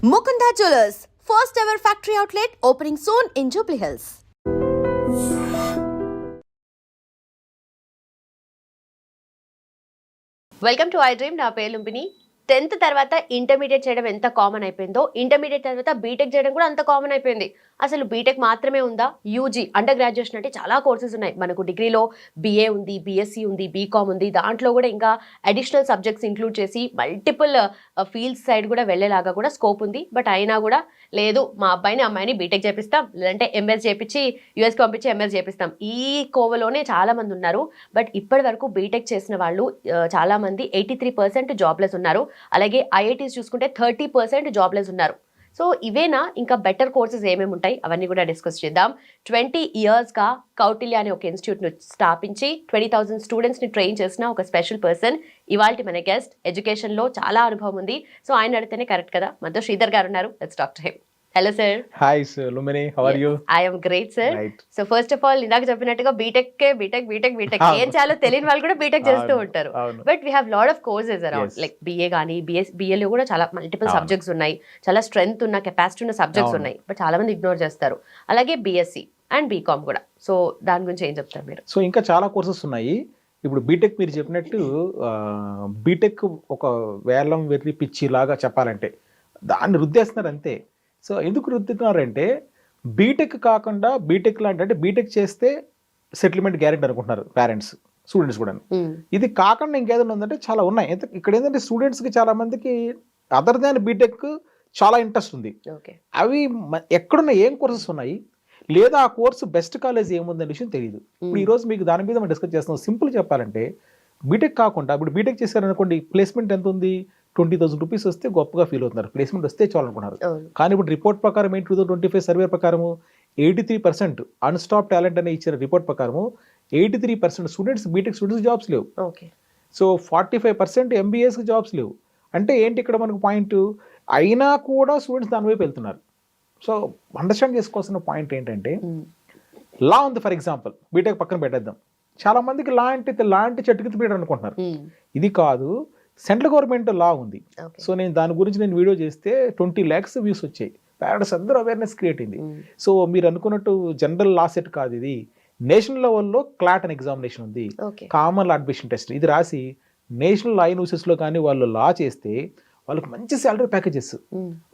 Mukunda Jewelers, first ever factory outlet opening soon in Jubilee Hills. Welcome to I dream. నా పేరు Lumbini. 10th తర్వాత intermediate చేయడం ఎంత common అయిపోయిందో, ఇంటర్మీడియట్ తర్వాత బీటెక్ చేయడం కూడా అంత కామన్ అయిపోయింది. అసలు బీటెక్ మాత్రమే ఉందా? యూజీ అండర్ గ్రాడ్యుయేషన్ అంటే చాలా కోర్సెస్ ఉన్నాయి. మనకు డిగ్రీలో బీఏ ఉంది, బీఎస్సీ ఉంది, బీకామ్ ఉంది. దాంట్లో కూడా ఇంకా అడిషనల్ సబ్జెక్ట్స్ ఇంక్లూడ్ చేసి మల్టిపుల్ ఫీల్డ్స్ సైడ్ కూడా వెళ్ళేలాగా కూడా స్కోప్ ఉంది. బట్ అయినా కూడా లేదు, మా అమ్మాయిని బీటెక్ చేపిస్తాం, లేదంటే ఎంఎస్ చేపించి యూఎస్కి పంపించి ఎంఎస్ చేపిస్తాం. ఈ కోవలోనే చాలా మంది ఉన్నారు. బట్ ఇప్పటి వరకు బీటెక్ చేసిన వాళ్ళు చాలా మంది 83% జాబ్లెస్ ఉన్నారు. అలాగే ఐఐటీస్ చూసుకుంటే 30% జాబ్లెస్ ఉన్నారు. సో ఇవేనా ఇంకా బెటర్ కోర్సెస్ ఏమేమి ఉంటాయి అవన్నీ కూడా డిస్కస్ చేద్దాం. 20 yearsగా కౌటిల్య అనే ఒక ఇన్స్టిట్యూట్ను స్థాపించి 20,000 స్టూడెంట్స్ని ట్రైన్ చేసిన ఒక స్పెషల్ పర్సన్ ఇవాల్టి మన గెస్ట్. ఎడ్యుకేషన్లో చాలా అనుభవం ఉంది. సో ఆయన అడిగితేనే కరెక్ట్ కదా. మనతో శ్రీధర్ గారు ఉన్నారు. Let's talk to him. Hello sir. Hi sir Lumbini, how are you? I am great sir. So first of all ఇందాక చెప్పినట్టుగా బీటెక్ ఏం చేయాలో తెలియని వాళ్ళు కూడా బీటెక్ చేస్తూ ఉంటారు. But we have lot of courses around like BA కానీ బిఏలో కూడా చాలా మల్టిపుల్ సబ్జెక్ట్స్ ఉన్నాయి. చాలా స్ట్రెంగ్త్ ఉన్న కెపాసిటీ ఉన్న సబ్జెక్ట్స్ ఉన్నాయి. బట్ చాలా మంది ఇగ్నోర్ చేస్తారు. అలాగే బీఎస్సీ అండ్ బీకామ్ కూడా. సో దాని గురించి ఏం చెప్తారు మీరు? సో ఇంకా చాలా కోర్సెస్ ఉన్నాయి. ఇప్పుడు బీటెక్ మీరు చెప్పినట్టు బీటెక్ ఒక వేలం వెర్రి పిచ్చి లాగా చెప్పాలంటే దాన్ని రుద్దేస్తున్నారు అంతే. సో ఎందుకు రుద్దుతున్నారంటే బీటెక్ కాకుండా బీటెక్ లాంటి అంటే బీటెక్ చేస్తే సెటిల్మెంట్ గ్యారెంటీ అనుకుంటున్నారు పేరెంట్స్, స్టూడెంట్స్ కూడా. ఇది కాకుండా ఇంకేదైనా ఉందంటే చాలా ఉన్నాయి. ఇక్కడ ఏంటంటే స్టూడెంట్స్కి చాలా మందికి అదర్ దాన్ బీటెక్ చాలా ఇంట్రెస్ట్ ఉంది. అవి ఎక్కడున్న ఏం కోర్సెస్ ఉన్నాయి, లేదా ఆ కోర్సు బెస్ట్ కాలేజ్ ఏముందనే విషయం తెలియదు. ఇప్పుడు ఈరోజు మీకు దాని మీద మనం డిస్కస్ చేస్తున్నాం. సింపుల్ చెప్పాలంటే బీటెక్ కాకుండా ఇప్పుడు బీటెక్ చేశారనుకోండి, ప్లేస్మెంట్ ఎంత ఉంది? 20,000 రూపీస్ వస్తే గొప్పగా ఫీల్ అవుతున్నారు. ప్లేస్మెంట్ వస్తే చాలనుకున్నారు. కానీ ఇప్పుడు రిపోర్ట్ ప్రకారం ఏంటి, 2025 సర్వే ప్రకారము 83% అన్స్టాప్ టాలెంట్ అనే ఇచ్చిన రిపోర్ట్ ప్రకారము 83% స్టూడెంట్స్ బీటెక్ స్టూడెంట్స్ జాబ్స్ లేవు. సో 45% ఎంబీఏస్కి జాబ్స్ లేవు. అంటే ఏంటి ఇక్కడ మనకు పాయింట్? అయినా కూడా స్టూడెంట్స్ దాని వైపు వెళ్తున్నారు. సో అండర్స్టాండ్ చేసుకోవాల్సిన పాయింట్ ఏంటంటే లా ఉంది. ఫర్ ఎగ్జాంపుల్ బీటెక్ పక్కన పెట్టేద్దాం. చాలా మందికి లా అంటే చెట్టుకి బీటర్ అనుకుంటున్నారు. ఇది కాదు, సెంట్రల్ గవర్నమెంట్ లా ఉంది. సో నేను దాని గురించి వీడియో చేస్తే 20 lakhs వ్యూస్ వచ్చాయి. పేరెంట్స్ అందరూ అవేర్నెస్ క్రియేట్ అయింది. సో మీరు అనుకున్నట్టు జనరల్ లా సెట్ కాదు, ఇది నేషనల్ లెవెల్లో క్లాట్ అని ఎగ్జామినేషన్ ఉంది. కామన్ లా అడ్మిషన్ టెస్ట్ ఇది రాసి నేషనల్ లా యూనివర్సిటీస్లో కానీ వాళ్ళు లా చేస్తే వాళ్ళకి మంచి శాలరీ ప్యాకేజెస్.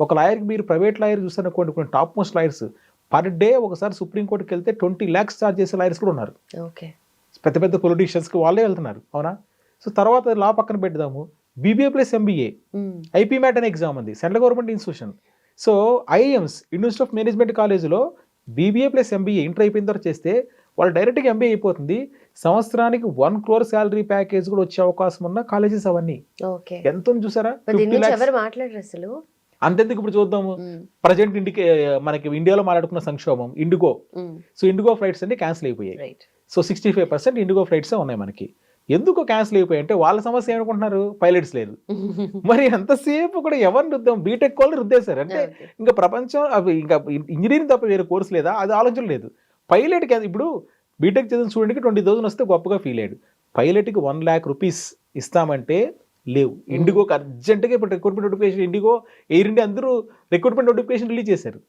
ఒక లాయర్కి మీరు ప్రైవేట్ లాయర్ చూస్తారనుకోండి, కొన్ని top most lawyers per day ఒకసారి సుప్రీంకోర్టుకి వెళ్తే 20 lakhs ఛార్జ్ చేసే లాయర్స్ కూడా ఉన్నారు. పెద్ద పెద్ద పొలిటీషియన్స్కి వాళ్ళే వెళ్తున్నారు. అవునా? సో తర్వాత లా పక్కన పెడదాము. BBA plus MBA IPMAT అనే ఎగ్జామ్ ఉంది, central government institution. So IIMs university of management కాలేజ్లో బీబీఏ ప్లస్ ఎంబీఏ ఇంటర్ అయిపోయిన తర్వాత చేస్తే వాళ్ళు డైరెక్ట్గా ఎంబీఏ అయిపోతుంది. సంవత్సరానికి 1 crore శాలరీ ప్యాకేజ్ కూడా వచ్చే అవకాశం ఉన్న కాలేజెస్ అవన్నీ. ఎంత చూసారా? అంతెందుకు ఇప్పుడు చూద్దాము. ప్రజెంట్ మనకి ఇండియాలో మాట్లాడుకున్న సంక్షోభం ఇండిగో. సో ఇండిగో ఫ్లైట్స్ అన్ని క్యాన్సిల్ అయిపోయాయి. సో 65% ఇండిగో ఫ్లైట్సే ఉన్నాయి మనకి. ఎందుకు క్యాన్సిల్ అయిపోయాయి అంటే వాళ్ళ సమస్య ఏమనుకుంటున్నారు, పైలట్స్ లేదు. మరి ఎంతసేపు కూడా ఎవరిని రుద్దాం? బీటెక్ వాళ్ళు రుద్దేశారు. అంటే ఇంకా ప్రపంచం అవి ఇంకా ఇంజనీరింగ్ తప్ప వేరే కోర్సు లేదా అది ఆలోచన లేదు. పైలట్కి ఇప్పుడు బీటెక్ చదివిన స్టూడెంట్కి 20,000 వస్తే గొప్పగా ఫీల్ అయ్యాడు. పైలట్కి 1 lakh rupees ఇస్తామంటే లేవు. ఇండిగోకి అర్జెంట్గా ఇప్పుడు recruitment notification, IndiGo, air India అందరూ రిక్రూట్మెంట్ నోటిఫికేషన్ రిలీజ్ చేశారు.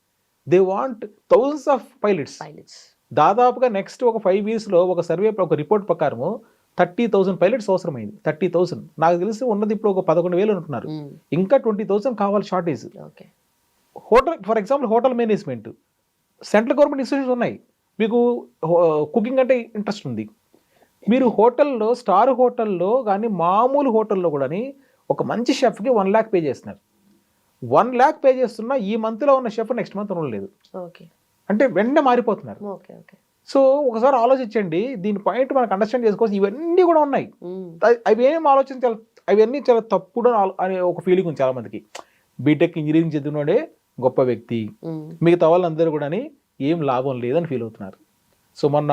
They want thousands of pilots. దాదాపుగా నెక్స్ట్ ఒక 5 yearsలో ఒక సర్వే ఒక రిపోర్ట్ ప్రకారము 30,000 పైలట్స్ అవసరమైంది. 30,000 నాకు తెలిసి ఉన్నది ఇప్పుడు ఒక 11,000 అంటున్నారు. ఇంకా 20,000 కావాలి shortage. Hotel for example hotel management central government institutions ఉన్నాయి. మీకు కుకింగ్ అంటే ఇంట్రెస్ట్ ఉంది, మీరు హోటల్లో స్టార్ హోటల్లో కానీ మామూలు హోటల్లో కూడా ఒక మంచి షెఫ్కి 1 lakh పే చేస్తున్నారు. 1 lakh పే చేస్తున్నా ఈ మంత్లో ఉన్న షెఫ్ నెక్స్ట్ మంత్ ఉండలేదు. అంటే వెంటనే మారిపోతున్నారు. సో ఒకసారి ఆలోచించండి, దీని పాయింట్ మనకు అండర్స్టాండ్ చేసుకోవచ్చు. ఇవన్నీ కూడా ఉన్నాయి. అవన్నీ చాలా తప్పుడు అనే ఒక ఫీలింగ్ ఉంది చాలా మందికి. బీటెక్ ఇంజనీరింగ్ చదివినోడే గొప్ప వ్యక్తి, మిగతా వాళ్ళందరూ కూడా ఏం లాభం లేదని ఫీల్ అవుతున్నారు. సో మొన్న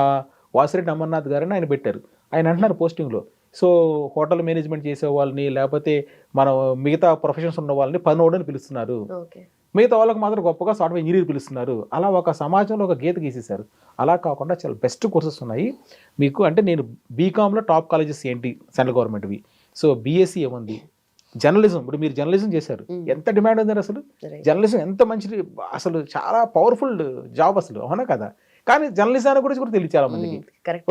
వాసిరెడ్డి అమర్నాథ్ గారని ఆయన పెట్టారు. ఆయన అంటున్నారు పోస్టింగ్లో, సో హోటల్ మేనేజ్మెంట్ చేసే వాళ్ళని లేకపోతే మనం మిగతా ప్రొఫెషన్స్ ఉన్న వాళ్ళని పనోడని పిలుస్తున్నారు, మిగతా వాళ్ళకి మాత్రం గొప్పగా సాఫ్ట్వేర్ ఇంజనీర్ పిలుస్తున్నారు. అలా ఒక సమాజంలో ఒక గీత గీసేశారు. అలా కాకుండా చాలా బెస్ట్ కోర్సెస్ ఉన్నాయి మీకు. అంటే నేను బీకామ్లో టాప్ కాలేజెస్ ఏంటి సెంట్రల్ గవర్నమెంట్వి, సో బీఎస్సీ ఏముంది, జర్నలిజం, ఇప్పుడు మీరు జర్నలిజం చేశారు, ఎంత డిమాండ్ ఉంది అసలు. జర్నలిజం ఎంత మంచిది, అసలు చాలా పవర్ఫుల్ జాబ్ అసలు, అవునా కదా. కానీ జర్నలిజాన్ని గురించి కూడా తెలియదు చాలా మందికి.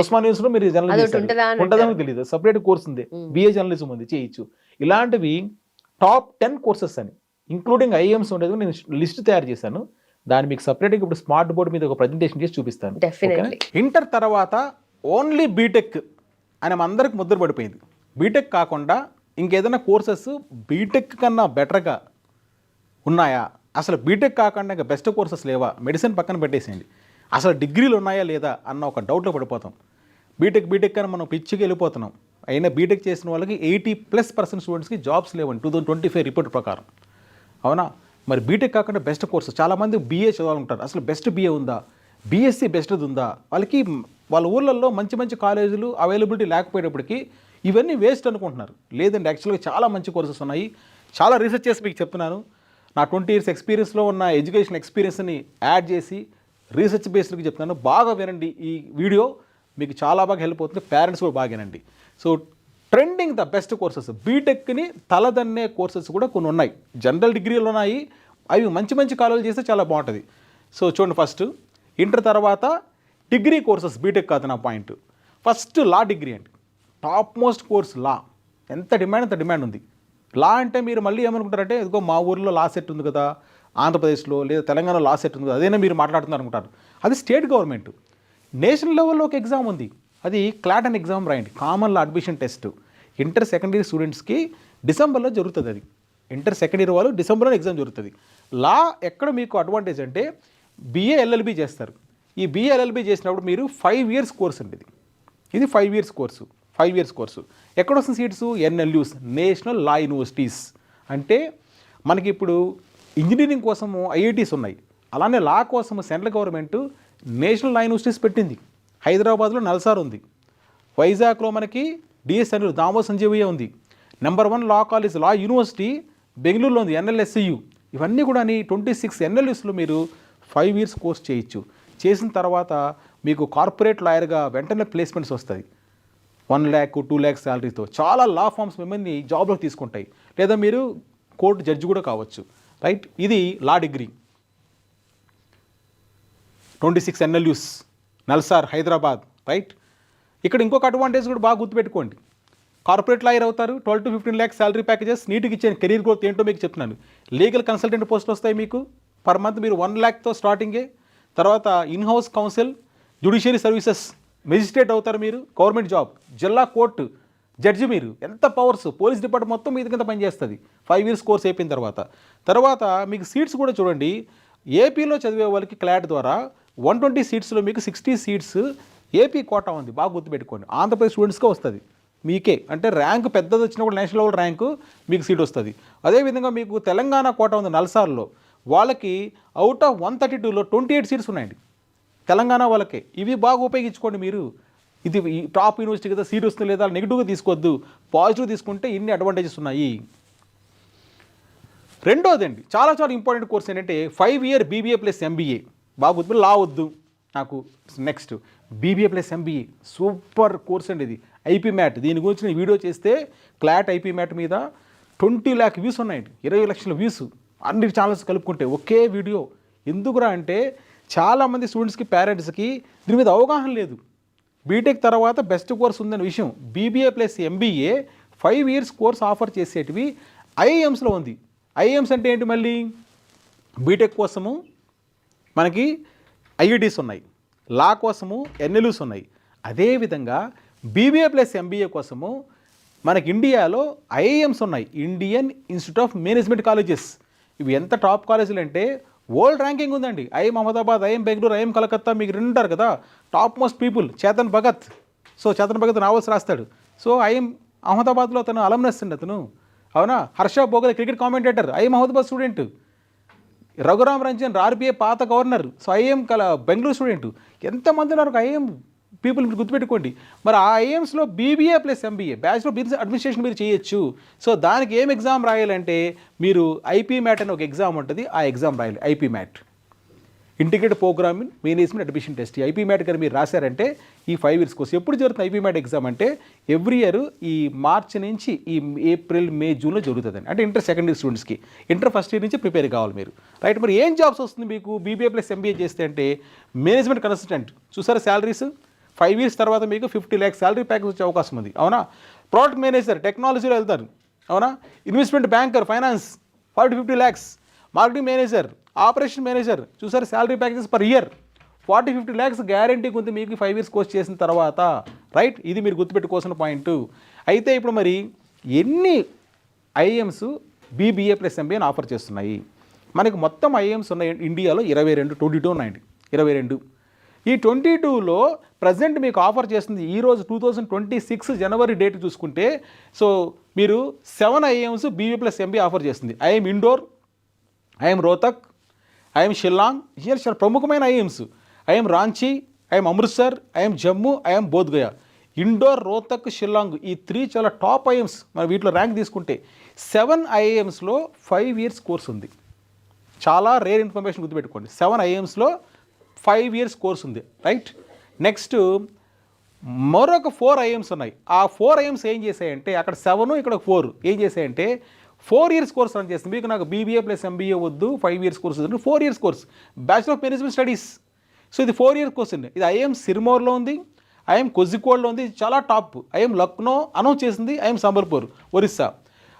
ఉస్మాన్ యూనివర్సిటీలో మీరు జర్నలిజం ఉంటుందని తెలియదు, సపరేట్ కోర్స్ ఉంది, బిఏ జర్నలిజం ఉంది, చేయొచ్చు. ఇలాంటివి టాప్ 10 కోర్సెస్ అని ఇంక్లూడింగ్ ఐఎమ్స్ ఉండేది నేను లిస్ట్ తయారు చేశాను. దాన్ని మీకు సపరేట్గా ఇప్పుడు స్మార్ట్ బోర్డ్ మీద ఒక ప్రజెంటేషన్ చేసి చూపిస్తాను. ఇంటర్ తర్వాత ఓన్లీ బీటెక్ అని అందరికి ముద్ర పడిపోయింది. బీటెక్ కాకుండా ఇంకేదైనా కోర్సెస్ బీటెక్ కన్నా బెటర్గా ఉన్నాయా, అసలు బీటెక్ కాకుండా ఇంకా బెస్ట్ కోర్సెస్ లేవా, మెడిసిన్ పక్కన పెట్టేసేయండి, అసలు డిగ్రీలు ఉన్నాయా లేదా అన్న ఒక డౌట్లో పడిపోతాం. బీటెక్ అని మనం పిచ్చికి వెళ్ళిపోతున్నాం. అయినా బీటెక్ చేసిన వాళ్ళకి 80+% స్టూడెంట్స్కి జాబ్స్ లేవండి 2025 రిపోర్ట్ ప్రకారం, అవునా. మరి బీటెక్ కాకుండా బెస్ట్ కోర్సు, చాలామంది బీఏ చదవాలనుకుంటారు, అసలు బెస్ట్ బీఏ ఉందా, బీఎస్సీ బెస్ట్ది ఉందా, వాళ్ళకి వాళ్ళ ఊళ్ళల్లో మంచి మంచి కాలేజీలు అవైలబిలిటీ లేకపోయేటప్పటికి ఇవన్నీ వేస్ట్ అనుకుంటున్నారు. లేదండి, యాక్చువల్గా చాలా మంచి కోర్సెస్ ఉన్నాయి. చాలా రీసెర్చ్ చేసి మీకు చెప్తున్నాను, నా 20 years ఎక్స్పీరియన్స్లో ఉన్న ఎడ్యుకేషన్ ఎక్స్పీరియన్స్ని యాడ్ చేసి రీసెర్చ్ బేస్డ్కి చెప్తున్నాను. బాగా వినండి, ఈ వీడియో మీకు చాలా బాగా హెల్ప్ అవుతుంది, పేరెంట్స్ కూడా బాగా వినండి. So trending the best courses, బీటెక్ని తలదన్నే కోర్సెస్ కూడా కొన్ని ఉన్నాయి. జనరల్ డిగ్రీలు ఉన్నాయి, అవి మంచి మంచి కాలేజీలు చేస్తే చాలా బాగుంటుంది. సో చూడండి, ఫస్ట్ ఇంటర్ తర్వాత డిగ్రీ కోర్సెస్, బీటెక్ కాదు నా పాయింట్. ఫస్ట్ లా డిగ్రీ అండి, టాప్ మోస్ట్ కోర్స్ లా. ఎంత డిమాండ్ అంత డిమాండ్ ఉంది. లా అంటే మీరు మళ్ళీ ఏమనుకుంటారంటే, ఇదిగో మా ఊర్లో లా సెట్ ఉంది కదా, ఆంధ్రప్రదేశ్లో లేదా తెలంగాణలో లా సెట్ ఉంది కదా, అదేనా మీరు మాట్లాడుతున్నారు అనుకుంటారు. అది స్టేట్ గవర్నమెంట్. నేషనల్ లెవెల్లో ఒక ఎగ్జామ్ ఉంది, అది క్లాట్ అని ఎగ్జామ్ రాయండి, కామన్ లా admission test. Inter second year స్టూడెంట్స్కి డిసెంబర్లో జరుగుతుంది. అది ఇంటర్ సెకండ్ ఇయర్ వాళ్ళు డిసెంబర్లో ఎగ్జామ్ జరుగుతుంది. లా ఎక్కడ మీకు అడ్వాంటేజ్ అంటే, బిఏ ఎల్ఎల్బి చేస్తారు. ఈ బిఏ ఎల్ఎల్బి చేసినప్పుడు మీరు 5 years కోర్స్ అండి. ఇది 5 years కోర్సు, 5 years కోర్సు. ఎక్కడ వస్తుంది సీట్స్? ఎన్ఎల్యూస్, నేషనల్ లా యూనివర్సిటీస్. అంటే మనకి ఇప్పుడు ఇంజనీరింగ్ కోసము ఐఐటీస్ ఉన్నాయి, అలానే లా కోసము సెంట్రల్ గవర్నమెంట్ నేషనల్ లా యూనివర్సిటీస్ పెట్టింది. హైదరాబాద్లో నల్సార్ ఉంది, వైజాగ్లో మనకి డిఎస్ అనిల్ దామో సంజీవయ్య ఉంది, నెంబర్ 1 లా కాలేజ్ లా యూనివర్సిటీ బెంగళూరులో ఉంది, ఎన్ఎల్ఎస్సియు. ఇవన్నీ కూడా 26 ఎన్ఎల్యూస్లో మీరు 5 years కోర్స్ చేయొచ్చు. చేసిన తర్వాత మీకు కార్పొరేట్ లాయర్గా వెంటనే ప్లేస్మెంట్స్ వస్తాయి, 1 lakh 2 lakh శాలరీతో. చాలా లా ఫార్మ్స్ మిమ్మల్ని జాబ్లోకి తీసుకుంటాయి, లేదా మీరు కోర్టు జడ్జి కూడా కావచ్చు, రైట్. ఇది law degree, 26 NLUs, NALSAR, Hyderabad, right. ఇక్కడ ఇంకొక అడ్వాంటేజ్ కూడా బాగా గుర్తుపెట్టుకోండి, కార్పొరేట్ లాయర్ అవుతారు, 12 to 15 lakh శాలరీ ప్యాకేజెస్, నీట్గా ఇచ్చే కెరీర్ గ్రోత్ ఏంటో మీకు చెప్తున్నాను. లీగల్ కన్సల్టెంట్ పోస్టులు వస్తాయి మీకు, పర్ మంత్ మీరు 1 lakhతో స్టార్టింగే. తర్వాత in house council, judiciary services, magistrate అవుతారు మీరు, గవర్నమెంట్ జాబ్, జిల్లా కోర్టు జడ్జి మీరు. ఎంత పవర్స్, పోలీస్ డిపార్ట్మెంట్ మొత్తం మీ కింద పనిచేస్తుంది 5 years కోర్స్ అయిపోయిన తర్వాత మీకు సీట్స్ కూడా చూడండి. ఏపీలో చదివే వాళ్ళకి క్లాట్ ద్వారా 120 సీట్స్లో మీకు 60 సీట్స్ ఏపీ కోటా ఉంది, బాగా గుర్తుపెట్టుకోండి. ఆంధ్రప్రదేశ్ స్టూడెంట్స్కే వస్తుంది మీకే, అంటే ర్యాంక్ పెద్దది వచ్చినా కూడా నేషనల్ లెవెల్ ర్యాంకు మీకు సీట్ వస్తుంది. అదేవిధంగా మీకు తెలంగాణ కోటా ఉంది నల్సార్లో, వాళ్ళకి అవుట్ ఆఫ్ 132లో 28 సీట్స్ ఉన్నాయండి తెలంగాణ వాళ్ళకే. ఇవి బాగా ఉపయోగించుకోండి మీరు. ఇది టాప్ యూనివర్సిటీ కదా, సీట్ వస్తుంది లేదా నెగిటివ్గా తీసుకోవద్దు, పాజిటివ్ తీసుకుంటే ఇన్ని అడ్వాంటేజెస్ ఉన్నాయి. రెండోదండి, చాలా చాలా ఇంపార్టెంట్ కోర్స్ ఏంటంటే 5 year బీబీఏ ప్లస్ ఎంబీఏ. బాగా గుర్తు, లా వద్దు నాకు, next BBA plus MBA super course అండి. ఇది ఐపీ మ్యాట్, దీని గురించి నేను వీడియో చేస్తే క్లాట్ ఐపీ మ్యాట్ మీద 20 lakh వ్యూస్ ఉన్నాయండి, 20 లక్షల వ్యూస్ అన్ని ఛానల్స్ కలుపుకుంటే ఒకే వీడియో. ఎందుకురా అంటే చాలామంది స్టూడెంట్స్కి, పేరెంట్స్కి దీని మీద అవగాహన లేదు. బీటెక్ తర్వాత బెస్ట్ కోర్స్ ఉందనే విషయం, BBA plus MBA 5 years course offer చేసేటివి ఐఐఎమ్స్లో ఉంది. ఐఐఎమ్స్ అంటే ఏంటి? మళ్ళీ బీటెక్ కోసము మనకి ఐఐటీస్ ఉన్నాయి, లా కోసము ఎన్ఎల్యూస్ ఉన్నాయి. అదేవిధంగా బీబీఏ ప్లస్ ఎంబీఏ కోసము మనకి ఇండియాలో ఐఐఎమ్స్ ఉన్నాయి, Indian institute of management colleges. ఇవి ఎంత టాప్ కాలేజీలు అంటే వరల్డ్ ర్యాంకింగ్ ఉందండి. IM Ahmedabad, IM Bengaluru, IM Calcutta, మీకు 2 ఉంటారు కదా top most people. Chetan Bhagat, so Chetan Bhagat novels రాస్తాడు, సో ఐఎం అహ్మదాబాద్లో అతను అలమ్నస్ అండి అతను, అవునా. Harsha Bhogle cricket commentator, IM Ahmedabad student. Raghuram Rajan RBI పాత governor, so IM Bengaluru student. ఎంతమంది ఉన్నారు ఐఎం పీపుల్, మీరు గుర్తుపెట్టుకోండి. మరి ఆ ఐఎమ్స్లో BBA plus MBA, bachelor of business administration మీరు చేయొచ్చు. సో దానికి ఏం ఎగ్జామ్ రాయాలంటే మీరు ఐపీ మ్యాట్ అని ఒక ఎగ్జామ్ ఉంటుంది, ఆ ఎగ్జామ్ రాయాలి, IPMAT. Integrated program in management admission test. ఈ ఐపీ మ్యాట్ గారు మీరు రాశారంటే ఈ 5 years కోర్స్. ఎప్పుడు జరుగుతుంది ఐపీ మ్యాట్ ఎగ్జామ్ అంటే ఎవ్రీ ఇయర్ ఈ మార్చి నుంచి ఈ ఏప్రిల్ మే జూన్లో జరుగుతుందండి. అంటే ఇంటర్ సెకండ్ ఇయర్ స్టూడెంట్స్కి ఇంటర్ ఫస్ట్ ఇయర్ నుంచి ప్రిపేర్ కావాలి మీరు, రైట్. మరి ఏం జాబ్స్ వస్తుంది మీకు బీబీఏ ప్లస్ ఎంబీఏ చేస్తే అంటే మేనేజ్మెంట్ కన్సల్టెంట్. చూసారా శాలరీస్ 5 years తర్వాత మీకు 50 lakhs శాలరీ ప్యాకేజ్ వచ్చే అవకాశం ఉంది, అవునా. ప్రోడక్ట్ మేనేజర్ టెక్నాలజీలో వెళ్తారు, అవునా. Investment banker finance 40-50 lakhs. Marketing manager, operation manager, చూసారు salary packages per year 40-50 lakhs గ్యారంటీకి ఉంది మీకు 5 years కోర్స్ చేసిన తర్వాత, రైట్. ఇది మీరు గుర్తుపెట్టుకోవాల్సిన పాయింట్. అయితే ఇప్పుడు మరి ఎన్ని ఐఎమ్స్ బీబీఏ ప్లస్ ఎంబీఏని ఆఫర్ చేస్తున్నాయి? మనకి మొత్తం ఐఎమ్స్ ఉన్నాయి ఇండియాలో 22 ఉన్నాయండి, 22. ఈ 22లో ప్రజెంట్ మీకు ఆఫర్ చేస్తుంది ఈరోజు 2026 జనవరి డేట్ చూసుకుంటే, సో మీరు 7 IMs BB plus MB offer చేస్తుంది. IM Indore, IM Rohtak, IM Shillong, year చాలా ప్రముఖమైన IMs. IM Ranchi, IM Amritsar, IM Jammu, IM Bodhgaya. Indore, Rohtak, Shillong ఈ 3 చాలా టాప్ ఐఎమ్స్. మరి వీటిలో ర్యాంక్ తీసుకుంటే 7 ఐఎమ్స్లో 5 years కోర్స్ ఉంది. చాలా రేర్ ఇన్ఫర్మేషన్ గుర్తుపెట్టుకోండి. 7 ఐఎమ్స్లో 5 years కోర్స్ ఉంది, రైట్. నెక్స్ట్ మరొక 4 ఐఎమ్స్ ఉన్నాయి. ఆ 4 ఐఎమ్స్ ఏం చేశాయంటే అక్కడ 7 ఇక్కడ 4 ఏం చేశాయంటే 4 years కోర్స్ రన్ చేస్తుంది. మీకు నాకు బీబీఏ ప్లస్ ఎంబీఏ వద్దు, 5 years కోర్స్ వద్దు, 4 years course bachelor of management studies. So ఇది 4 years కోర్స్ అండి. ఇది ఐఎమ్ సిర్మౌర్లో ఉంది, ఐఎమ్ కోజికోడ్లో ఉంది, చాలా టాప్. ఐఎమ్ లక్నో అనౌన్స్ చేసింది, ఐఎమ్ సంబల్పూర్ ఒరిస్సా.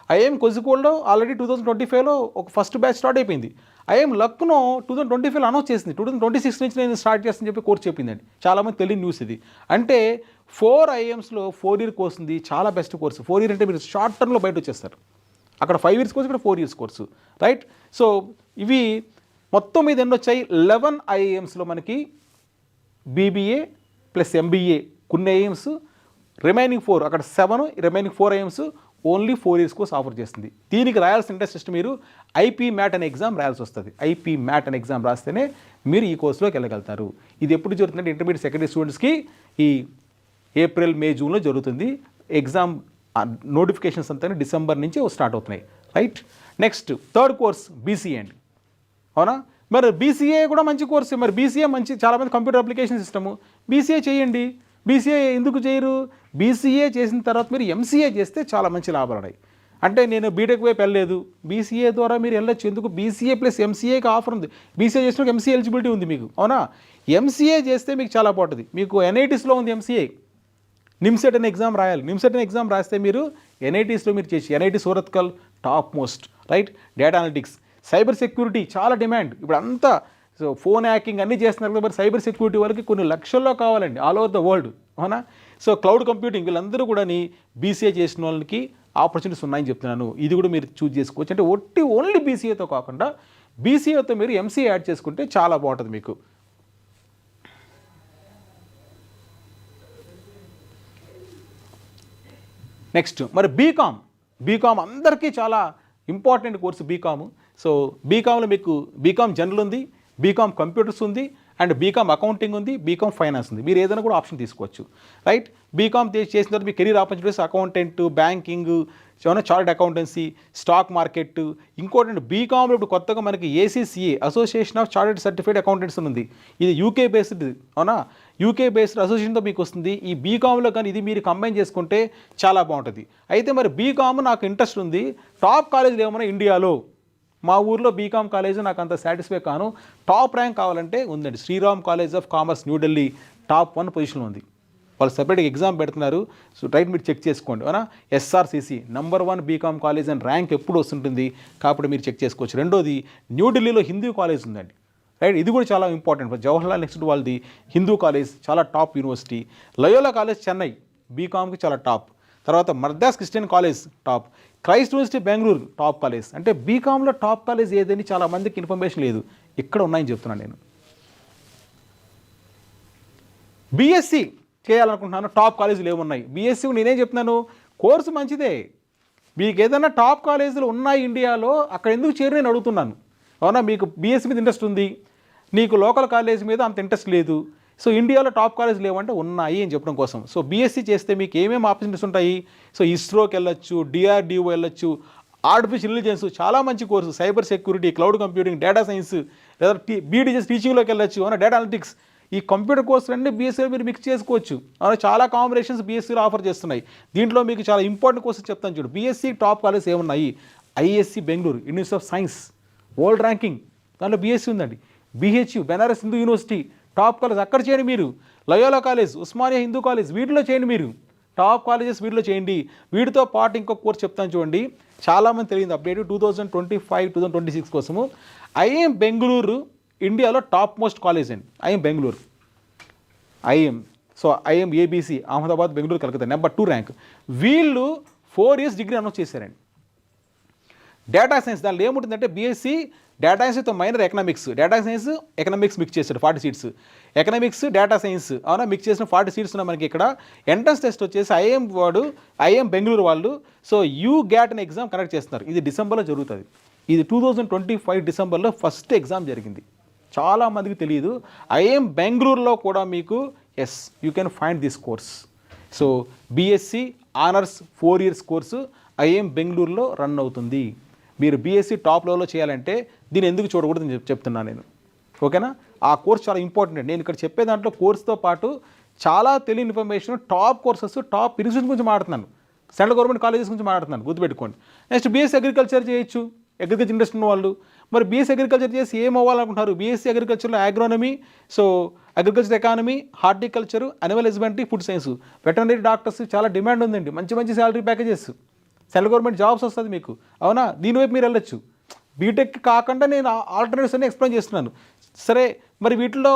ఐఎమ్ కోజికోడ్లో ఆల్రెడీ 2025లో ఒక ఫస్ట్ బ్యాచ్ స్టార్ట్ అయిపోయింది. ఐఎమ్ లక్నో 2025లో అనౌన్స్ చేసింది, 2026 నుంచి నేను స్టార్ట్ చేస్తానని చెప్పి కోర్స్ చెప్పిందండి. చాలామంది తెలియని న్యూస్ ఇది. అంటే 4 ఐఎమ్స్లో 4 year కోర్స్ ఉంది, చాలా బెస్ట్ కోర్సు. 4 year అంటే మీరు షార్ట్ టర్మ్లో బయట వచ్చేస్తారు. అక్కడ 5 years కోర్సు, ఇక్కడ 4 years కోర్సు, రైట్. సో ఇవి మొత్తం మీద ఎన్ని వచ్చాయి? 11 ఐఎమ్స్లో మనకి బీబీఏ ప్లస్ ఎంబీఏ కొన్ని ఐఎమ్స్, రిమైనింగ్ 4 అక్కడ 7, remaining 4 IIMs only 4 years course offer చేస్తుంది. దీనికి రాయాల్సిన టెస్ట్ మీరు ఐపీ మ్యాట్ అనే ఎగ్జామ్ రాయాల్సి వస్తుంది. ఐపీ మ్యాట్ అనే ఎగ్జామ్ రాస్తేనే మీరు ఈ కోర్సులోకి వెళ్ళగలుగుతారు. ఇది ఎప్పుడు జరుగుతుందంటే ఇంటర్మీడియట్ సెకండరీ స్టూడెంట్స్కి ఈ ఏప్రిల్ మే జూన్లో జరుగుతుంది. ఎగ్జామ్ నోటిఫికేషన్స్ అంతా డిసెంబర్ నుంచి స్టార్ట్ అవుతున్నాయి, right. Next 3rd course BCA అండి, అవునా. మరి బీసీఏ కూడా మంచి కోర్సు. మరి బీసీఏ మంచి, చాలామంది కంప్యూటర్ అప్లికేషన్ సిస్టము బీసీఏ చేయండి. బీసీఏ ఎందుకు చేయరు? బీసీఏ చేసిన తర్వాత మీరు ఎంసీఏ చేస్తే చాలా మంచి లాభాలు ఉన్నాయి. అంటే నేను బీటెక్ వైపు వెళ్ళలేదు, బీసీఏ ద్వారా మీరు వెళ్ళొచ్చు. ఎందుకు? బీసీఏ ప్లస్ ఎంసీఏకి ఆఫర్ ఉంది. బీసీఏ చేసిన ఎంసీఏ ఎలిజిబిలిటీ ఉంది మీకు, అవునా. ఎంసీఏ చేస్తే మీకు చాలా బాగుంటుంది. మీకు ఎన్ఐటీస్లో ఉంది ఎంసీఏ. నిమ్సెట్ అనే ఎగ్జామ్ రాయాలి. నిమ్సెట్ అనే ఎగ్జామ్ రాస్తే మీరు ఎన్ఐటీస్లో మీరు చేసి, NIT Surathkal top most, right. Data analytics, cyber security చాలా డిమాండ్ ఇప్పుడు అంతా. సో ఫోన్ హ్యాకింగ్ అన్నీ చేస్తున్నారు కాబట్టి సైబర్ సెక్యూరిటీ వాళ్ళకి కొన్ని లక్షల్లో కావాలండి ఆల్ ఓవర్ ద వరల్డ్, అవునా. సో క్లౌడ్ కంప్యూటింగ్ వీళ్ళందరూ కూడా బీసీఏ చేసిన వాళ్ళకి ఆపర్చునిటీస్ ఉన్నాయని చెప్తున్నాను. ఇది కూడా మీరు చూస్ చేసుకోవచ్చు. అంటే ఓన్లీ బీసీఏతో కాకుండా బీసీఏతో మీరు ఎంసీఏ యాడ్ చేసుకుంటే చాలా బాగుంటుంది మీకు. నెక్స్ట్ మరి బీకామ్ అందరికీ చాలా ఇంపార్టెంట్ కోర్సు బీకామ్. సో బీకామ్లో మీకు బీకామ్ జనరల్ ఉంది, బీకామ్ కంప్యూటర్స్ ఉంది, అండ్ బీకామ్ అకౌంటింగ్ ఉంది, బీకామ్ ఫైనాన్స్ ఉంది. మీరు ఏదైనా కూడా ఆప్షన్ తీసుకోవచ్చు, రైట్. బీకామ్ చేసిన తర్వాత మీ career opportunities accountant, banking, chartered accountancy, stock market. ఇంకోటి బీకామ్లో ఇప్పుడు కొత్తగా మనకి ACCA association of chartered certified accountants ఉంది. ఇది యూకే బేస్డ్, అవునా. యూకే బేస్డ్ అసోసియేషన్తో మీకు వస్తుంది. ఈ బీకామ్లో కానీ ఇది మీరు కంబైన్ చేసుకుంటే చాలా బాగుంటుంది. అయితే మరి బీకామ్ నాకు ఇంట్రెస్ట్ ఉంది, టాప్ కాలేజీలు ఏమన్నా ఇండియాలో? మా ఊర్లో బీకామ్ కాలేజ్ నాకు అంత సాటిస్ఫై కాను, టాప్ ర్యాంక్ కావాలంటే ఉందండి. Shriram college of commerce New Delhi top 1 పొజిషన్లో ఉంది. వాళ్ళు సెపరేట్గా ఎగ్జామ్ పెడుతున్నారు. సో రైట్, మీరు చెక్ చేసుకోండి, అవునా. SRCC number 1 B Com college and rank ఎప్పుడు వస్తుంటుంది కాబట్టి మీరు చెక్ చేసుకోవచ్చు. రెండోది న్యూఢిల్లీలో హిందూ కాలేజ్ ఉందండి, రైట్. ఇది కూడా చాలా ఇంపార్టెంట్. జవహర్లాల్ నెహ్రూ వాళ్ళది హిందూ కాలేజ్ చాలా top university. Loyola college Chennai బీకామ్కి చాలా టాప్. తర్వాత Madras Christian college top. Christ university Bengaluru top college. అంటే బీకామ్లో టాప్ కాలేజ్ ఏదని చాలా మందికి ఇన్ఫర్మేషన్ లేదు, ఇక్కడ ఉన్నాయని చెప్తున్నాను నేను. బీఎస్సీ చేయాలనుకుంటున్నాను, టాప్ కాలేజీలు ఏమున్నాయి? బీఎస్సీ నేనేం చెప్తున్నాను, కోర్సు మంచిదే. మీకు ఏదైనా టాప్ కాలేజీలు ఉన్నాయి ఇండియాలో, అక్కడ ఎందుకు చేరి నేను అడుగుతున్నాను, అవునా. మీకు బీఎస్సీ మీద ఇంట్రెస్ట్ ఉంది, నీకు లోకల్ కాలేజ్ మీద అంత ఇంట్రెస్ట్ లేదు. సో ఇండియాలో టాప్ కాలేజ్ లేవంటే ఉన్నాయి అని చెప్పడం కోసం. సో బీఎస్సీ చేస్తే మీకు ఏమేమి ఆపర్చునిటీస్ ఉంటాయి? సో ఇస్రోకి వెళ్ళొచ్చు, డిఆర్డిఓ వెళ్ళొచ్చు, ఆర్టిఫిషియల్ ఇంటెలిజెన్స్ చాలా మంచి course, cyber security, cloud computing, data science, లేదా బీటీజెస్ టీచింగ్లోకి వెళ్ళొచ్చు, అవునా, డేటా అనలిటిక్స్. ఈ కంప్యూటర్ కోర్సులన్నీ బీఎస్సీలో మీరు మిక్స్ చేసుకోవచ్చు. అవునా, చాలా కాంబినేషన్స్ బీఎస్సీలో ఆఫర్ చేస్తున్నాయి. దీంట్లో మీకు చాలా ఇంపార్టెంట్ కోర్సెస్ చెప్తాను చూడు. బీఎస్సీ టాప్ కాలేజెస్ ఏమున్నాయి? ISC Bengaluru, university of science, world ranking, దాంట్లో బీఎస్సీ ఉందండి. BHU, Banaras Hindu university, top college, అక్కడ చేయండి మీరు. Loyola college, Osmania Hindu college, వీటిలో చేయండి మీరు. టాప్ కాలేజెస్ వీటిలో చేయండి. వీటితో పాటు ఇంకొక కోర్స్ చెప్తాను చూడండి, చాలామంది తెలియదు అప్డేట్ 2025-2026 కోసము. ఐఎం బెంగళూరు ఇండియాలో టాప్ మోస్ట్ కాలేజ్ అండి. IM Bengaluru, IM. So IM ABC, Ahmedabad, Bengaluru, Calcutta, number 2 rank. వీళ్ళు 4 years డిగ్రీ అనౌన్స్ చేశారండి. డేటా సైన్స్, దాంట్లో ఏముంటుందంటే బీఎస్సీ డేటా సైన్స్తో minor economics, data science economics mix చేశాడు 40 seats. ఎకనామిక్స్ డేటా సైన్స్, అవునా, మిక్స్ చేసిన 40 seats ఉన్నాయి మనకి ఇక్కడ. ఎంట్రన్స్ టెస్ట్ వచ్చేసి ఐఎం బెంగళూరు వాళ్ళు సో యూగ్యాట్ అనే ఎగ్జామ్ కండక్ట్ చేస్తున్నారు. ఇది డిసెంబర్లో జరుగుతుంది. ఇది 2025 డిసెంబర్లో ఫస్ట్ ఎగ్జామ్ జరిగింది. చాలామందికి తెలియదు. ఐఎం బెంగళూరులో కూడా మీకు you can find this course. So BSc honours 4 years course IM బెంగళూరులో రన్ అవుతుంది. మీరు బీఎస్సీ టాప్ లెవెల్లో చేయాలంటే దీన్ని ఎందుకు చూడకూడదు అని చెప్తున్నాను నేను, ఓకేనా. ఆ కోర్స్ చాలా ఇంపార్టెంట్. నేను ఇక్కడ చెప్పే దాంట్లో కోర్సుతో పాటు చాలా తెలియని information, top courses, top institutes గురించి మాట్లాడుతున్నాను, సెంట్రల్ గవర్నమెంట్ కాలేజెస్ గురించి మాట్లాడుతున్నాను, గుర్తుపెట్టుకోండి. నెక్స్ట్ బీఎస్సీ అగ్రికల్చర్ చేయొచ్చు, అగ్రికల్చర్ ఇంట్రెస్ట్ ఉన్న వాళ్ళు. మరి బీఎస్సీ అగ్రికల్చర్ చేసి ఏం అవ్వాలనుకుంటారు? బీఎస్సీ అగ్రికల్చర్లో agronomy, so agriculture economy, horticulture, animal husbandry, food science, veterinary doctors చాలా డిమాండ్ ఉందండి. మంచి మంచి salary packages, central government jobs వస్తుంది మీకు, అవునా. దీనివైపు మీరు వెళ్ళొచ్చు. బీటెక్ కాకుండా నేను ఆల్టర్నేటివ్స్ అన్ని ఎక్స్ప్లెయిన్ చేస్తున్నాను. సరే, మరి వీటిలో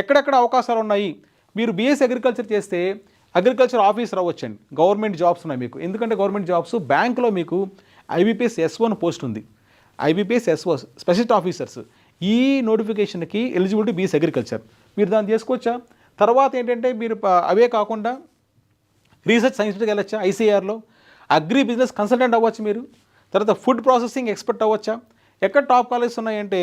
ఎక్కడెక్కడ అవకాశాలు ఉన్నాయి? మీరు బీఎస్సీ అగ్రికల్చర్ చేస్తే అగ్రికల్చర్ ఆఫీసర్ అవ్వచ్చండి. గవర్నమెంట్ జాబ్స్ ఉన్నాయి మీకు. ఎందుకంటే గవర్నమెంట్ జాబ్స్ బ్యాంకులో మీకు ఐబీపీఎస్ S1 పోస్ట్ ఉంది. IBPS S1 specialist officers. ఈ నోటిఫికేషన్కి ఎలిజిబిలిటీ బీఎస్సీ అగ్రికల్చర్. మీరు దాన్ని చేసుకోవచ్చా? తర్వాత ఏంటంటే మీరు అవే కాకుండా రీసెర్చ్ సైన్స్కి వెళ్ళొచ్చా? ఐసీఆర్లో అగ్రి బిజినెస్ కన్సల్టెంట్ అవ్వచ్చు మీరు. తర్వాత ఫుడ్ ప్రాసెసింగ్ ఎక్స్పర్ట్ అవ్వచ్చా? ఎక్కడ టాప్ కాలేజెస్ ఉన్నాయంటే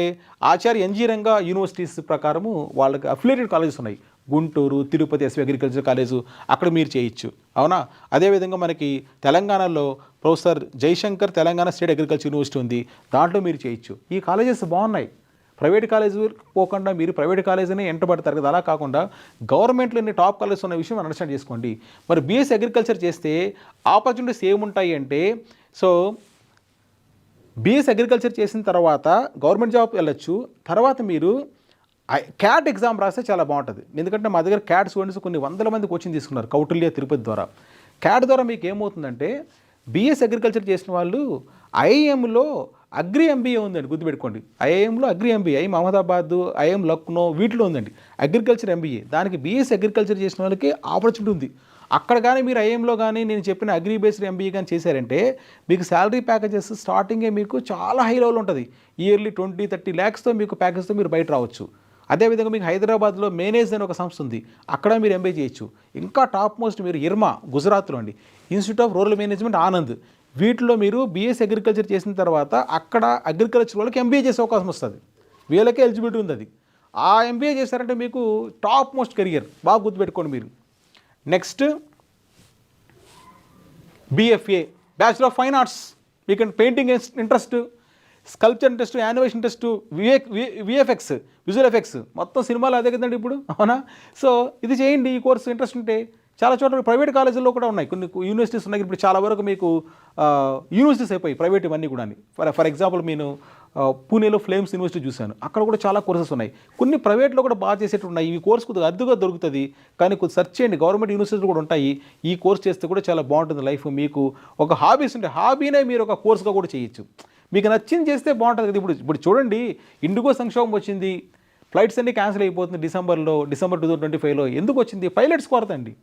ఆచార్య ఎన్జీ రంగా యూనివర్సిటీస్ ప్రకారము వాళ్ళకి అఫిలియేటెడ్ కాలేజెస్ ఉన్నాయి. Guntur, Tirupati SV agriculture college, అక్కడ మీరు చేయొచ్చు, అవునా. అదేవిధంగా మనకి తెలంగాణలో professor Jayashankar Telangana state agriculture university ఉంది, దాంట్లో మీరు చేయొచ్చు. ఈ కాలేజెస్ బాగున్నాయి. ప్రైవేట్ కాలేజ్ పోకుండా మీరు ప్రైవేట్ కాలేజీనే ఎంటబడతారు కదా, అలా కాకుండా గవర్నమెంట్లో ఎన్ని టాప్ కాలేజెస్ ఉన్న విషయం అండర్స్టాండ్ చేసుకోండి. మరి బీఎస్సీ అగ్రికల్చర్ చేస్తే ఆపర్చునిటీస్ ఏముంటాయి అంటే, సో బీఎస్సీ అగ్రికల్చర్ చేసిన తర్వాత గవర్నమెంట్ జాబ్ వెళ్ళొచ్చు. తర్వాత మీరు క్యాట్ ఎగ్జామ్ రాస్తే చాలా బాగుంటుంది. ఎందుకంటే మా దగ్గర క్యాట్ స్టూడెంట్స్ కొన్ని వందల మంది కోచింగ్ తీసుకున్నారు కౌటిల్య తిరుపతి ద్వారా. క్యాట్ ద్వారా మీకు ఏమవుతుందంటే బీఎస్సీ అగ్రికల్చర్ చేసిన వాళ్ళు ఐఐఎంలో అగ్రి ఎంబీఏ ఉందండి, గుర్తుపెట్టుకోండి. ఐఐఎంలో agri MBA, IM Ahmedabad, IM Lucknow, వీటిలో ఉందండి అగ్రికల్చర్ ఎంబీఏ. దానికి బీఎస్సీ అగ్రికల్చర్ చేసిన వాళ్ళకి ఆపర్చునిటీ ఉంది. అక్కడ కానీ మీరు ఐఎంలో కానీ నేను చెప్పిన అగ్రి బేస్డ్ ఎంబీఏ కానీ చేశారంటే మీకు శాలరీ ప్యాకేజెస్ స్టార్టింగే మీకు చాలా హై లెవెల్ ఉంటుంది. ఇయర్లీ 20-30 lakhsతో మీకు ప్యాకేజ్తో మీరు బయట రావచ్చు. అదేవిధంగా మీకు హైదరాబాద్లో మేనేజ్ అని ఒక సంస్థ ఉంది, అక్కడ మీరు ఎంబీఏ చేయొచ్చు. ఇంకా టాప్ మోస్ట్ మీరు ఇర్మా గుజరాత్లో అండి, institute of rural management Anand, వీటిలో మీరు బీఎస్సీ అగ్రికల్చర్ చేసిన తర్వాత అక్కడ అగ్రికల్చర్ వాళ్ళకి ఎంబీఏ చేసే అవకాశం వస్తుంది. వీళ్ళకే ఎలిజిబిలిటీ ఉంది అది. ఆ ఎంబీఏ చేశారంటే మీకు టాప్ మోస్ట్ కెరియర్, బాగా గుర్తుపెట్టుకోండి మీరు. Next BFA, bachelor of fine arts. మీకు painting interest, sculpture interest, animation interest, VFX, visual effects, మొత్తం సినిమాలు అదే కదండి ఇప్పుడు, అవునా. సో ఇది చేయండి, ఈ కోర్సు ఇంట్రెస్ట్ ఉంటే. చాలా చోట్ల ప్రైవేట్ కాలేజీల్లో కూడా ఉన్నాయి, కొన్ని యూనివర్సిటీస్ ఉన్నాయి. ఇప్పుడు చాలా వరకు మీకు యూనివర్సిటీస్ అయిపోయి ప్రైవేట్ ఇవన్నీ కూడా. ఫర్ ఎగ్జాంపుల్ నేను పూణేలో ఫ్లేమ్స్ యూనివర్సిటీ చూశాను, అక్కడ కూడా చాలా కోర్సెస్ ఉన్నాయి. కొన్ని ప్రైవేట్లో కూడా బాగా చేసేట్టు ఉన్నాయి. ఈ కోర్స్ కొద్దిగా అద్దుగా దొరుకుతుంది, కానీ కొద్దిగా సెర్చ్ చేయండి. గవర్నమెంట్ యూనివర్సిటీలు కూడా ఉంటాయి. ఈ కోర్స్ చేస్తే కూడా చాలా బాగుంటుంది లైఫ్. మీకు ఒక హాబీస్ ఉంటే హాబీనే మీరు ఒక కోర్సుగా కూడా చేయొచ్చు. మీకు నచ్చింది చేస్తే బాగుంటుంది కదా. ఇప్పుడు చూడండి, ఇండిగో సంక్షోభం వచ్చింది, ఫ్లైట్స్ అన్నీ క్యాన్సిల్ అయిపోతుంది డిసెంబర్ 2025లో. ఎందుకు వచ్చింది? పైలట్స్ కొరత అండి.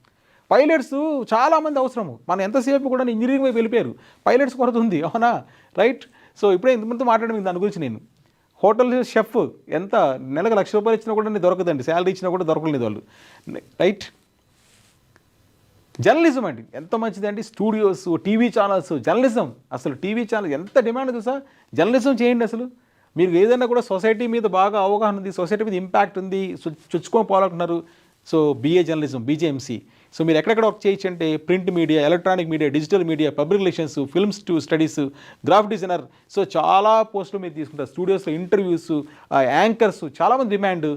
పైలట్స్ చాలామంది అవసరము. మనం ఎంతసేపు కూడా ఇంజనీరింగ్ వైపు వెళ్ళిపోయారు, పైలట్స్ కొరత ఉంది, అవునా, రైట్. సో ఇప్పుడే ఇంతమంది మాట్లాడడం దాని గురించి. నేను హోటల్ షెఫ్ ఎంత నెలకు ₹1,00,000 ఇచ్చినా కూడా దొరకదండి, శాలరీ ఇచ్చినా కూడా దొరకలేదు వాళ్ళు, రైట్. జర్నలిజం అండి ఎంత మంచిదండి, స్టూడియోస్, టీవీ ఛానల్స్, జర్నలిజం. అసలు టీవీ ఛానల్ ఎంత డిమాండ్ తెలుసా. జర్నలిజం చేయండి. అసలు మీరు ఏదైనా కూడా సొసైటీ మీద బాగా అవగాహన ఉంది, సొసైటీ మీద ఇంపాక్ట్ ఉంది, చుచ్చుకొని పోవాలనుకుంటున్నారు. So BA journalism, BJMC. So మీరు ఎక్కడెక్కడ వర్క్ చేయొచ్చు అంటే print media, electronic media, digital media, public relations, films studies, graphic designer. So చాలా పోస్టులు మీరు తీసుకుంటారు. స్టూడియోస్లో ఇంటర్వ్యూస్, యాంకర్స్, చాలామంది డిమాండ్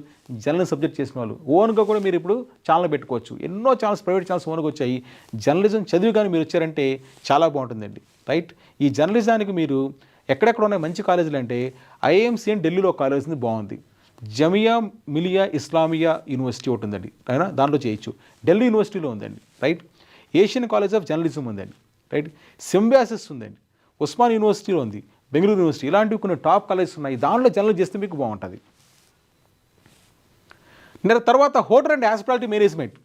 జర్నలిజం సబ్జెక్ట్ చేసిన వాళ్ళు. ఓన్గా కూడా మీరు ఇప్పుడు ఛానల్ పెట్టుకోవచ్చు. ఎన్నో ఛానల్స్, ప్రైవేట్ ఛానల్స్ ఓన్గా వచ్చాయి. జర్నలిజం చదివి కానీ మీరు వచ్చారంటే చాలా బాగుంటుందండి. రైట్, ఈ జర్నలిజానికి మీరు ఎక్కడెక్కడ ఉన్నాయి మంచి కాలేజీలు అంటే ఐఏఎంసీ అని ఢిల్లీలో కాలేజ్ ఉంది, బాగుంది. జమియా మిలియా ఇస్లామియా యూనివర్సిటీ ఒకటి ఉందండి, అయినా దాంట్లో చేయొచ్చు. ఢిల్లీ యూనివర్సిటీలో ఉందండి. Right, Asian college of journalism ఉందండి. రైట్, సింబాసిస్ ఉందండి, ఉస్మాన్ యూనివర్సిటీలో ఉంది, బెంగళూరు యూనివర్సిటీ, ఇలాంటివి కొన్ని టాప్ కాలేజెస్ ఉన్నాయి. దాంట్లో జర్నలిజం చేస్తే మీకు బాగుంటుంది. తర్వాత hotel and hospitality management.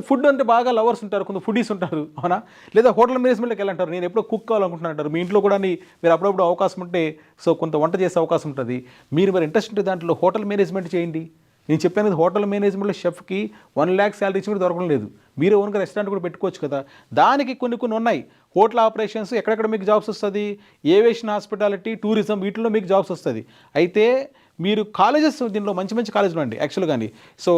Food అంటే బాగా లవర్స్ ఉంటారు, కొంత ఫుడీస్ ఉంటారు, అవునా? లేదా హోటల్ మేనేజ్మెంట్లోకి వెళ్ళంటారు, నేను ఎప్పుడో కుక్ కావాలనుకుంటున్నాను అంటారు. మీ ఇంట్లో కూడా మీరు అప్పుడప్పుడు అవకాశం ఉంటే సో కొంత వంట చేసే అవకాశం ఉంటుంది. మీరు మరి ఇంట్రెస్ట్ ఉంటే దాంట్లో హోటల్ మేనేజ్మెంట్ చేయండి. నేను చెప్పాను కదా, హోటల్ మేనేజ్మెంట్లో షెఫ్కి 1 lakh శాలరీ ఇచ్చి కూడా దొరకడం లేదు. మీరే ఓన్గా రెస్టారెంట్ కూడా పెట్టుకోవచ్చు కదా. దానికి కొన్ని ఉన్నాయి. హోటల్ ఆపరేషన్స్ ఎక్కడెక్కడ మీకు జాబ్స్ వస్తుంది, ఏవియేషన్, హాస్పిటాలిటీ, టూరిజం, వీటిలో మీకు జాబ్స్ వస్తుంది. అయితే మీరు కాలేజెస్ దీనిలో మంచి మంచి కాలేజీలు అండి యాక్చువల్గా. సో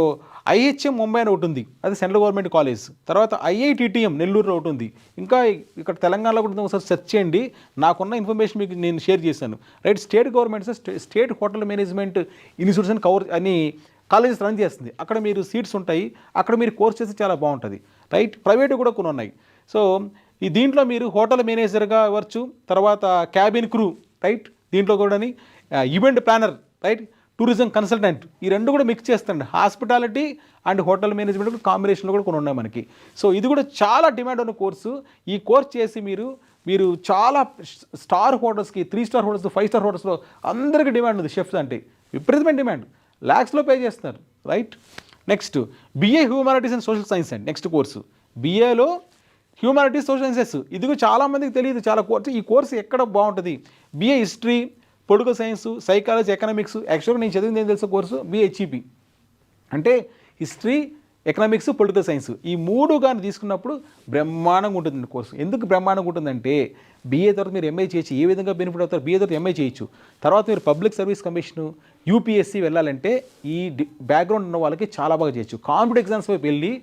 ఐహెచ్ఎం ముంబై అని ఒకటి ఉంది, అది సెంట్రల్ గవర్నమెంట్ కాలేజ్. తర్వాత ఐఐటిటిఎం నెల్లూరులో ఒకటి ఉంది. ఇంకా ఇక్కడ తెలంగాణలో కూడా ఒకసారి సెర్చ్ చేయండి, నాకున్న ఇన్ఫర్మేషన్ మీకు నేను షేర్ చేశాను. Right, state government state hotel management institutes అని కవర్ అని కాలేజెస్ రన్ చేస్తుంది. అక్కడ మీరు సీట్స్ ఉంటాయి, అక్కడ మీరు కోర్స్ చేస్తే చాలా బాగుంటుంది. రైట్, ప్రైవేట్ కూడా కొన్ని ఉన్నాయి. సో ఈ దీంట్లో మీరు హోటల్ మేనేజర్గా అవ్వచ్చు, తర్వాత క్యాబిన్ క్రూ, రైట్, దీంట్లో కూడా event planner, right, tourism consultant, ఈ రెండు కూడా మిక్స్ చేస్తాండి. హాస్పిటాలిటీ అండ్ హోటల్ మేనేజ్మెంట్ కాంబినేషన్లో కూడా కొన్ని ఉన్నాయి మనకి. సో ఇది కూడా చాలా డిమాండ్ ఉన్న కోర్సు. ఈ కోర్స్ చేసి మీరు చాలా స్టార్ హోటల్స్కి, 3 star హోటల్స్, 5 star హోటల్స్లో అందరికీ డిమాండ్ ఉంది. షెఫ్స్ అంటే విపరీతమైన డిమాండ్, ల్యాక్స్లో పే చేస్తున్నారు. Right, next BA humanities and social science అండి నెక్స్ట్ కోర్సు. బిఏలో హ్యూమానిటీస్, సోషల్ సైన్సెస్, ఇది కూడా చాలామందికి తెలియదు. చాలా కోర్సు, ఈ కోర్సు ఎక్కడ బాగుంటుంది. BA history, political science, psychology, economics. యాక్చువల్గా నేను చదివింది ఏం తెలుసు కోర్సు బిహెచ్ఈపి అంటే హిస్టరీ, ఎకనామిక్స్, పొలిటికల్ సైన్స్. ఈ 3 కానీ తీసుకున్నప్పుడు బ్రహ్మాండంగా ఉంటుంది కోర్సు. ఎందుకు బ్రహ్మాండంగా ఉంటుందంటే బీఏ తర్వాత మీరు ఎంఐ చేయొచ్చు. ఏ విధంగా బెనిఫిట్ అవుతారు, బీఏ తర్వాత ఎంఐ చేయొచ్చు. తర్వాత మీరు పబ్లిక్ సర్వీస్ కమిషను, యూపీఎస్సీ వెళ్ళాలంటే ఈ బ్యాక్గ్రౌండ్ ఉన్న వాళ్ళకి చాలా బాగా చేయొచ్చు. కాంపిటేటివ్ ఎగ్జామ్స్ వైపు వెళ్ళి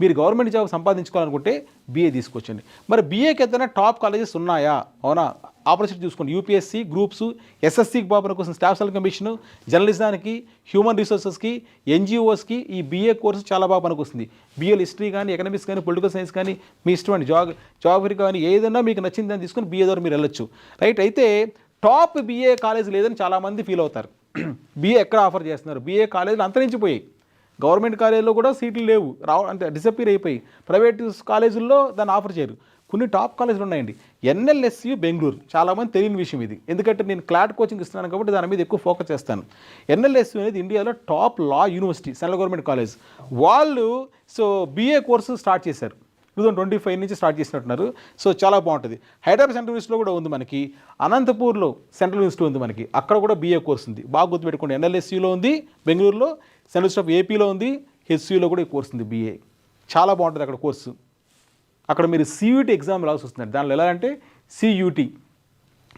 మీరు గవర్నమెంట్ జాబ్ సంపాదించుకోవాలనుకుంటే బీఏ తీసుకొచ్చండి. మరి బీఏకి ఏదైనా టాప్ కాలేజెస్ ఉన్నాయా? అవునా, ఆపర్చునిటీ చూసుకోండి. యూపీఎస్సీ, గ్రూప్స్, ఎస్ఎస్సీకి బాబుల కోసం స్టాఫ్ సెలక్షన్ కమిషను, జర్నలిజానికి, హ్యూమన్ రిసోర్సెస్కి, ఎన్జిఓస్కి ఈ బీఏ కోర్సు చాలా బాగా పనికొస్తుంది. బీఏ హిస్టరీ కానీ, ఎకనామిక్స్ కానీ, పొలిటికల్ సైన్స్ కానీ మీ ఇష్టం అండి. జాగ్రఫీ కానీ ఏదైనా మీకు నచ్చింది దాన్ని తీసుకుని బీఏ ద్వారా మీరు వెళ్ళొచ్చు. రైట్, అయితే టాప్ బీఏ కాలేజ్ లేదని చాలామంది ఫీల్ అవుతారు. బీఏ ఎక్కడ ఆఫర్ చేస్తున్నారు? బీఏ కాలేజీలు అంతరించిపోయాయి. గవర్నమెంట్ కాలేజీలో కూడా సీట్లు లేవు, అంటే డిసప్పీర్ అయిపోయి. ప్రైవేట్ కాలేజీల్లో దాన్ని ఆఫర్ చేయరు. కొన్ని టాప్ కాలేజీలు ఉన్నాయండి. ఎన్ఎల్ఎస్యు బెంగళూరు, చాలామంది తెలియని విషయం ఇది, ఎందుకంటే నేను క్లాట్ కోచింగ్ ఇస్తున్నాను కాబట్టి దాని మీద ఎక్కువ ఫోకస్ చేస్తాను. ఎన్ఎల్ఎస్యు అనేది ఇండియాలో టాప్ లా యూనివర్సిటీ, సెంట్రల్ గవర్నమెంట్ కాలేజ్. వాళ్ళు సో బీఏ కోర్సు స్టార్ట్ చేశారు, 2025 నుంచి స్టార్ట్ చేసినట్టున్నారు. సో చాలా బాగుంటుంది. హైదరాబాద్ సెంట్రల్ యూనివర్సిటీలో కూడా ఉంది మనకి, అనంతపూర్లో సెంట్రల్ యూనివర్సిటీ ఉంది మనకి, అక్కడ కూడా బీఏ కోర్సు ఉంది. బాగా గుర్తుపెట్టుకోండి, ఎన్ఎల్ఎస్యూలో ఉంది బెంగళూరులో, సెంట్రల్ యూనివర్సిటీ ఆఫ్ ఏపీలో ఉంది, హెచ్యూలో కూడా ఈ కోర్సు ఉంది బీఏ. చాలా బాగుంటుంది అక్కడ కోర్సు. అక్కడ మీరు సియూటీ ఎగ్జామ్ రావాల్సి వస్తుంది. దానిలో ఎలా అంటే సియూటీ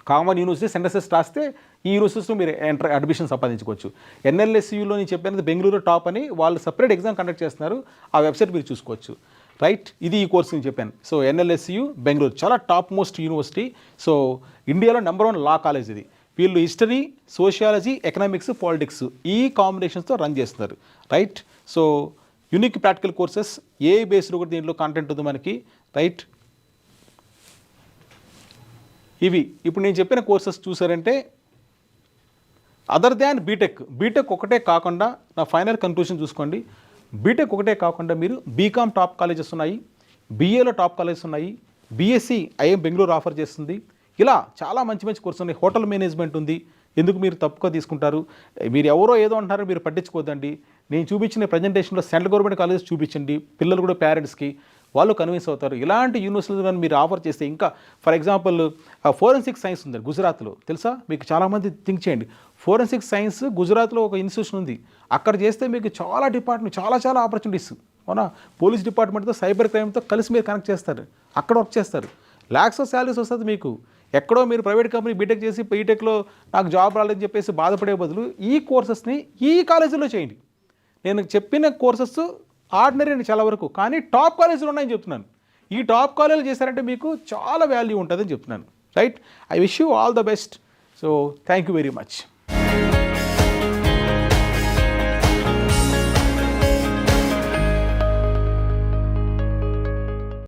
కామన్ యూనివర్సిటీ సెంటర్సెస్ రాస్తే ఈ యూనివర్సిటీస్లో మీరు అడ్మిషన్ సంపాదించుకోవచ్చు. ఎన్ఎల్ఎస్యూలో నేను చెప్పినది బెంగళూరు టాప్ అని వాళ్ళు సపరేట్ ఎగ్జామ్ కండక్ట్ చేస్తున్నారు, ఆ వెబ్సైట్ మీరు చూసుకోవచ్చు. రైట్, ఇది ఈ కోర్స్ నేను చెప్పాను. సో ఎన్ఎల్ఎస్యు బెంగళూరు చాలా టాప్ మోస్ట్ యూనివర్సిటీ. సో ఇండియాలో #1 లా కాలేజ్ ఇది. వీళ్ళు హిస్టరీ, సోషియాలజీ, ఎకనామిక్స్, పాలిటిక్స్ ఈ కాంబినేషన్స్తో రన్ చేస్తున్నారు. Right, so unique practical courses, A based కూడా దీంట్లో కాంటెంట్ ఉంది మనకి. రైట్, ఇవి ఇప్పుడు నేను చెప్పిన కోర్సెస్ చూసారంటే అదర్ దాన్ బీటెక్ ఒకటే కాకుండా నా ఫైనల్ కన్క్లూషన్ చూసుకోండి. బీటెక్ ఒకటే కాకుండా మీరు బీకామ్ టాప్ కాలేజెస్ ఉన్నాయి, బీఏలో టాప్ కాలేజెస్ ఉన్నాయి, బీఎస్సీ ఐఎం బెంగళూరు ఆఫర్ చేస్తుంది. ఇలా చాలా మంచి మంచి కోర్సులు ఉన్నాయి. హోటల్ మేనేజ్మెంట్ ఉంది. ఎందుకు మీరు తప్పుగా తీసుకుంటారు? మీరు ఎవరో ఏదో అంటారో మీరు పట్టించుకోవద్దండి. నేను చూపించిన ప్రజెంటేషన్లో సెంట్రల్ గవర్నమెంట్ కాలేజెస్ చూపించండి, పిల్లలు కూడా పేరెంట్స్కి వాళ్ళు కన్విన్స్ అవుతారు. ఇలాంటి యూనివర్సిటీలు కానీ మీరు ఆఫర్ చేస్తే ఇంకా ఫర్ ఎగ్జాంపుల్ ఫోరెన్సిక్ సైన్స్ ఉంది గుజరాత్లో, తెలుసా మీకు? చాలామంది థింక్ చేయండి, ఫోరెన్సిక్ సైన్స్ గుజరాత్లో ఒక ఇన్స్టిట్యూషన్ ఉంది. అక్కడ చేస్తే మీకు చాలా డిపార్ట్మెంట్, చాలా ఆపర్చునిటీస్. అవునా, పోలీస్ డిపార్ట్మెంట్తో, సైబర్ క్రైమ్తో కలిసి మీరు కనెక్ట్ చేస్తారు, అక్కడ వర్క్ చేస్తారు. ల్యాక్స్ ఆఫ్ శాలరీస్ వస్తుంది మీకు. ఎక్కడో మీరు ప్రైవేట్ కంపెనీ బీటెక్ చేసి బీటెక్లో నాకు జాబ్ రాలేదని చెప్పేసి బాధపడే బదులు ఈ కోర్సెస్ని ఈ కాలేజీలో చేయండి. నేను చెప్పిన కోర్సెస్ ఆర్డినరీ అని చాలా వరకు, కానీ టాప్ కాలేజీలు ఉన్నాయని చెప్తున్నాను. ఈ టాప్ కాలేజీలు చేశారంటే మీకు చాలా వాల్యూ ఉంటుందని చెప్తున్నాను. Right, I wish you all the best. So thank you very much.